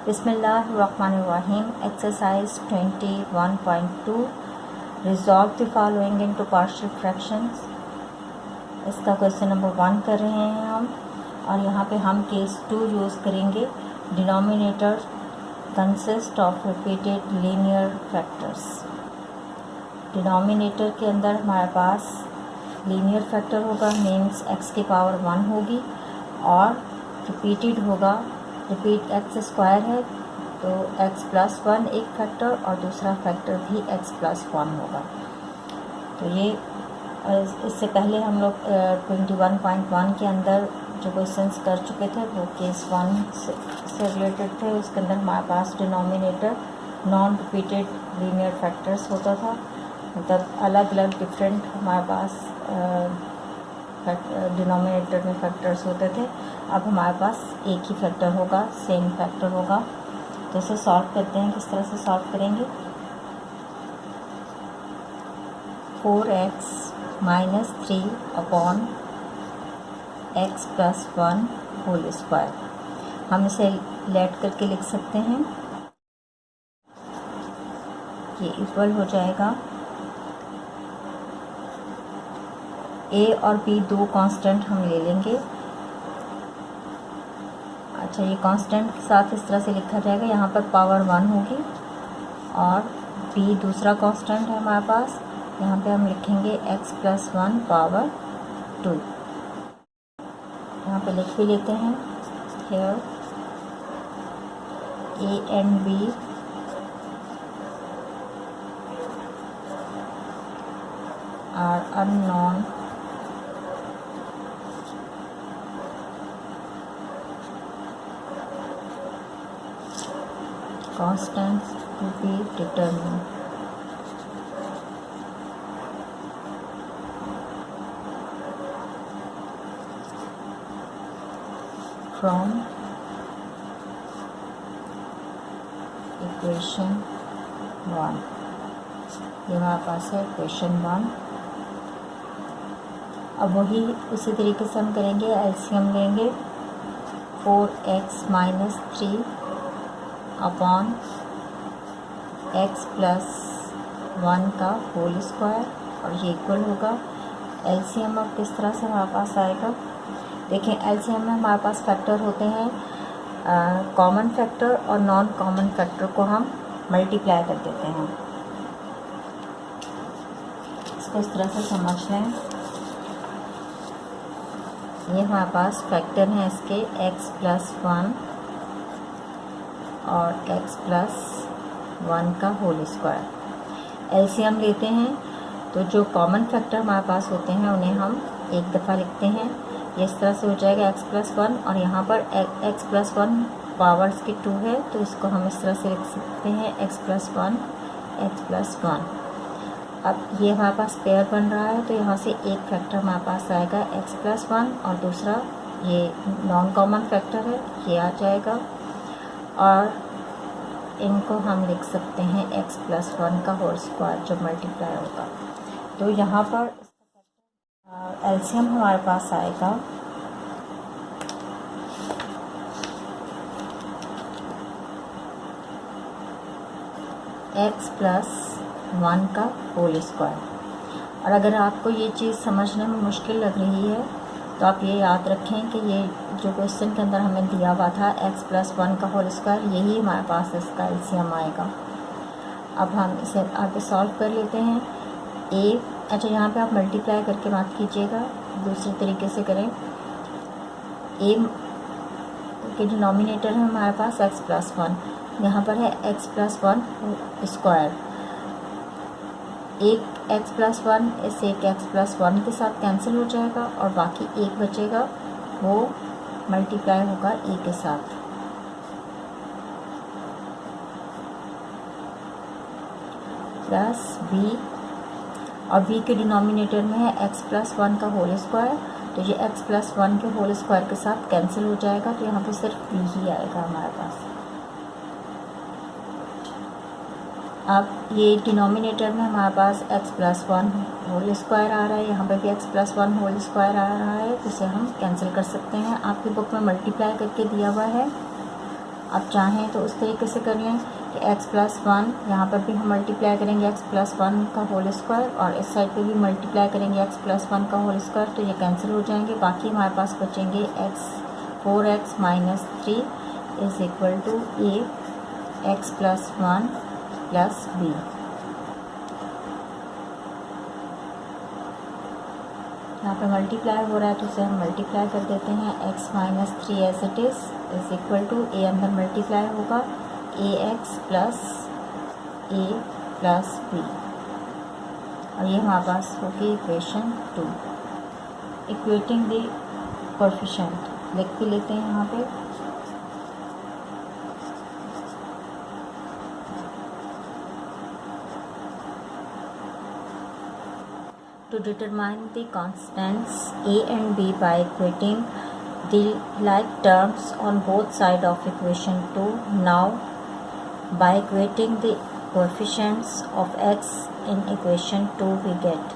बिस्मिल्लाहिर्रहमानिर्रहीम। Exercise 21.2 resolve the following into partial fractions. इसका question number 1 कर रहे हैं हम, और यहाँ पे हम केस 2 यूज़ करेंगे। Denominator consist of repeated linear factors. Denominator के अंदर हमारे पास लीनियर फैक्टर होगा, मीन्स x की पावर 1 होगी, और रिपीटेड होगा। रिपीट x स्क्वायर है तो x प्लस 1 एक फैक्टर और दूसरा फैक्टर भी x प्लस 1 होगा। तो ये इससे पहले हम लोग 21.1 के अंदर जो क्वेश्चंस कर चुके थे वो केस 1 से रिलेटेड थे। उसके अंदर हमारे पास denominator non repeated linear factors होता था, मतलब अलग अलग डिफरेंट हमारे पास डिनोमिनेटर में फैक्टर्स होते थे। अब हमारे पास एक ही फैक्टर होगा, सेम फैक्टर होगा। तो इसे सॉल्व करते हैं। किस तरह से सॉल्व करेंगे? 4x minus 3 upon x plus 1 whole square. हम इसे लेट करके लिख सकते हैं। ये इक्वल हो जाएगा a और b दो कांस्टेंट हम ले लेंगे। अच्छा, ये कांस्टेंट के साथ इस तरह से लिखा जाएगा। यहाँ पर पावर 1 होगी और b दूसरा कांस्टेंट है हमारे पास। यहाँ पे हम लिखेंगे x प्लस 1 पावर 2। यहाँ पे लिख भी लेते हैं। here a and b are unknown constants to be determined. From equation 1। ये हमारे पास है इक्वेशन 1। अब वही उसी तरीके से हम करेंगे, एलसीएम लेंगे। 4x minus 3 upon x plus 1 का होल स्क्वायर, और ये इक्वल होगा। एलसीएम अब किस तरह से हमारे पास आएगा? देखें, एलसीएम में हमारे पास फैक्टर होते हैं, कॉमन फैक्टर और नॉन कॉमन फैक्टर को हम मल्टीप्लाई कर देते हैं। इसको इस तरह से समझ लें। ये हमारे पास फैक्टर हैं इसके x प्लस 1 और x प्लस 1 का होल स्क्वायर। एलसीएम लेते हैं तो जो कॉमन फैक्टर हमारे पास होते हैं उन्हें हम एक दफ़ा लिखते हैं। ये इस तरह से हो जाएगा x प्लस 1, और यहाँ पर x प्लस 1 पावर्स की 2 है, तो इसको हम इस तरह से लिख सकते हैं x प्लस 1 x प्लस 1। अब ये हमारे पास पेयर बन रहा है, तो यहाँ से एक फैक्टर हमारे पास आएगा x प्लस 1, और दूसरा ये नॉन कॉमन फैक्टर है, ये आ जाएगा। और इनको हम लिख सकते हैं x प्लस 1 का होल स्क्वायर जो मल्टीप्लाई होगा। तो यहाँ पर एलसीएम हमारे पास आएगा x प्लस 1 का होल स्क्वायर। और अगर आपको ये चीज़ समझने में मुश्किल लग रही है तो आप ये याद रखें कि ये जो क्वेश्चन के अंदर हमें दिया हुआ था x प्लस 1 का होल स्क्वायर, यही हमारे पास इसका एलसीएम आएगा। अब हम इसे आगे सॉल्व कर लेते हैं। अच्छा, यहाँ पे आप मल्टीप्लाई करके बात कीजिएगा, दूसरे तरीके से करें। a के डिनोमिनेटर है हमारे पास x प्लस 1, यहाँ पर है x प्लस 1 स्क्वायर। एक x प्लस 1 इस एक x प्लस 1 के साथ कैंसिल हो जाएगा, और बाकी एक बचेगा, वो मल्टीप्लाई होगा a के साथ। प्लस b, और b के डिनोमिनेटर में है x प्लस 1 का होल स्क्वायर, तो ये x प्लस 1 के होल स्क्वायर के साथ कैंसिल हो जाएगा, तो यहाँ पे सिर्फ b ही आएगा हमारे पास। अब ये डिनोमिनेटर में हमारे पास x प्लस 1 होल स्क्वायर आ रहा है, यहाँ पे भी x प्लस 1 होल स्क्वायर आ रहा है, इसे हम कैंसिल कर सकते हैं। आपकी बुक में मल्टीप्लाई करके दिया हुआ है। अब चाहें तो उस तरीके से कर लें कि x प्लस 1, यहाँ पर भी हम मल्टीप्लाई करेंगे x प्लस 1 का होल स्क्वायर, और इस साइड पे भी मल्टीप्लाई करेंगे x प्लस 1 का होल स्क्वायर, तो ये कैंसिल हो जाएंगे। बाकी हमारे पास बचेंगे 4x minus 3 is equal to a x plus 1 plus b। यहाँ पे मल्टीप्लाई हो रहा है तो उसे हम मल्टीप्लाई कर देते हैं। x minus 3 as it is equal to a अंदर मल्टीप्लाई होगा ax plus a plus b, और ये हमारे पास होगी इक्वेशन 2। इक्वेटिंग द कोएफिशिएंट लिख भी लेते हैं यहाँ पे। To determine the constants a and b by equating the like terms on both sides of equation 2. Now, by equating the coefficients of x in equation 2 we get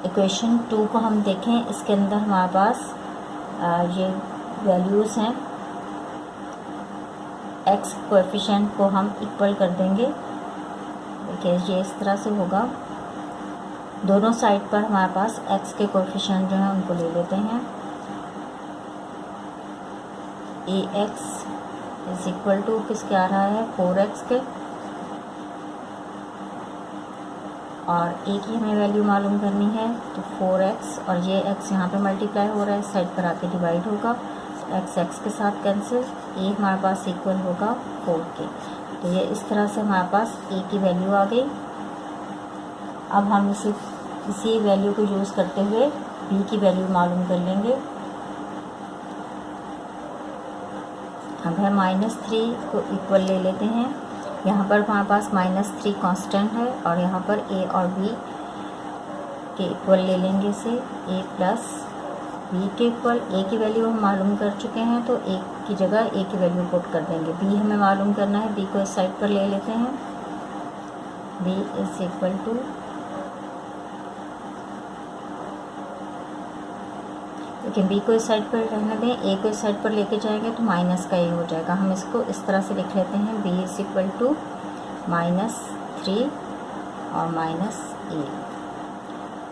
equation 2 को हम देखें, इसके अंदर हमारे पास ये वैल्यूज़ हैं। x कोएफिशिएंट को हम इक्वल कर देंगे। देखिए ये इस तरह से होगा। दोनों साइड पर हमारे पास x के कोएफिशिएंट जो हैं उनको ले लेते हैं। ax इज इक्वल टू किसके आ रहा है 4x के, और a की हमें वैल्यू मालूम करनी है तो 4x, और ये x यहाँ पे मल्टीप्लाई हो रहा है, साइड पर आके डिवाइड होगा, x के साथ कैंसिल, a हमारे पास इक्वल होगा 4 के। तो ये इस तरह से हमारे पास a की वैल्यू आ गई। अब हम इसी वैल्यू को यूज़ करते हुए b की वैल्यू मालूम कर लेंगे। अब हम -3 को इक्वल ले लेते हैं। यहाँ पर हमारे पास -3 कांस्टेंट है, और यहाँ पर a और b के इक्वल ले लेंगे इसे, a प्लस b के इक्वल। a की वैल्यू हम मालूम कर चुके हैं तो a की जगह a की वैल्यू पुट कर देंगे। b हमें मालूम करना है, b को इस साइड पर ले लेते हैं। b इज इक्वल टू, लेकिन b को इस साइड पर रहने दें, a को इस साइड पर लेके जाएंगे तो माइनस का a हो जाएगा। हम इसको इस तरह से लिख लेते हैं, b इज इक्वल टू -3 और -a।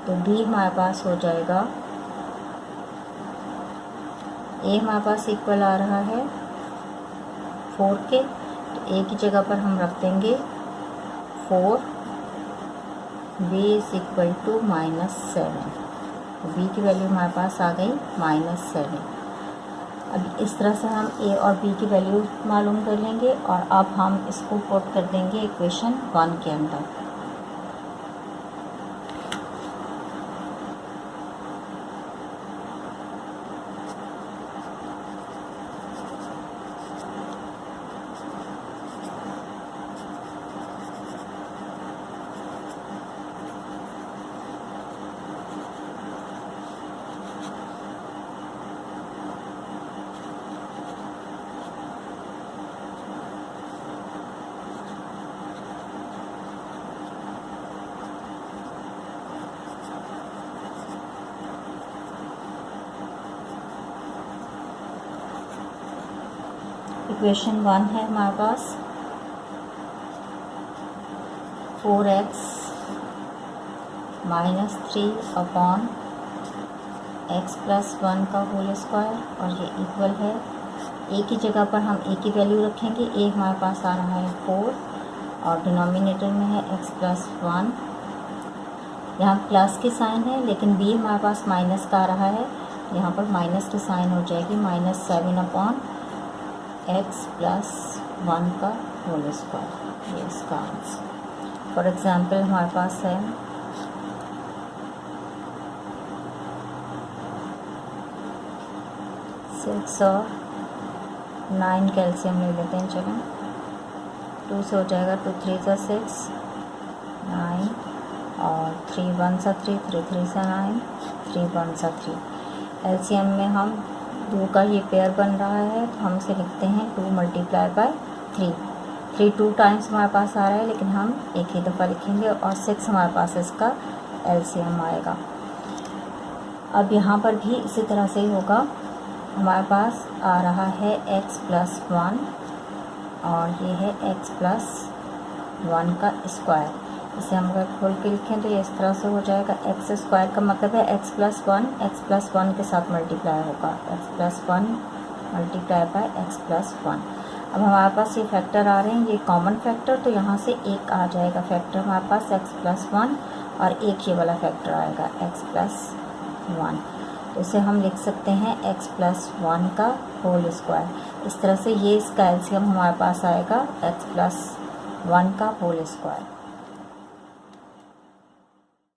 तो b हमारे पास हो जाएगा, a हमारे पास इक्वल आ रहा है 4 के, तो a की जगह पर हम रख देंगे 4, b इज इक्वल टू -7। तो b की वैल्यू हमारे पास आ गई -7। अब इस तरह से हम a और b की वैल्यू मालूम कर लेंगे, और अब हम इसको पुट कर देंगे इक्वेशन 1 के अंदर। इक्वेशन 1 है हमारे पास 4x minus 3 upon x plus 1 का होल स्क्वायर, और ये इक्वल है। a की जगह पर हम a की वैल्यू रखेंगे। a हमारे पास आ रहा है 4, और डिनोमिनेटर में है x प्लस 1। यहाँ प्लस की साइन है, लेकिन b हमारे पास माइनस का आ रहा है, यहाँ पर माइनस की साइन हो जाएगी, -7 अपॉन x प्लस 1 का होल स्क्वायर। ये इसका आंसर। फॉर एग्जाम्पल हमारे पास है 6 और 9 कैल्शियम ले लेते हैं। चलें, 2 से हो जाएगा, 2 3 सा 6, 9, और 3 1 सा 3, 3 3 सा 9, 3 1 सा 3। एलसीएम में हम 2 का ये पेयर बन रहा है, तो हम इसे लिखते हैं 2 मल्टीप्लाई बाय 3। 3 2 टाइम्स हमारे पास आ रहा है, लेकिन हम एक ही दफ़ा लिखेंगे, और 6 हमारे पास इसका एलसीएम आएगा। अब यहाँ पर भी इसी तरह से ही होगा। हमारे पास आ रहा है x प्लस 1 और ये है x प्लस 1 का स्क्वायर। इसे हम अगर खोल के लिखें तो ये इस तरह से हो जाएगा। एक्स स्क्वायर का मतलब है x प्लस 1 के साथ मल्टीप्लाई होगा, x plus 1 multiply by x plus 1। अब हमारे पास ये फैक्टर आ रहे हैं, ये कॉमन फैक्टर, तो यहाँ से एक आ जाएगा फैक्टर हमारे पास x प्लस 1 और एक ये वाला फैक्टर आएगा x प्लस 1। तो इसे हम लिख सकते हैं x प्लस 1 का होल स्क्वायर। इस तरह से ये इसका एलसीएम हमारे पास आएगा x प्लस 1 का होल स्क्वायर।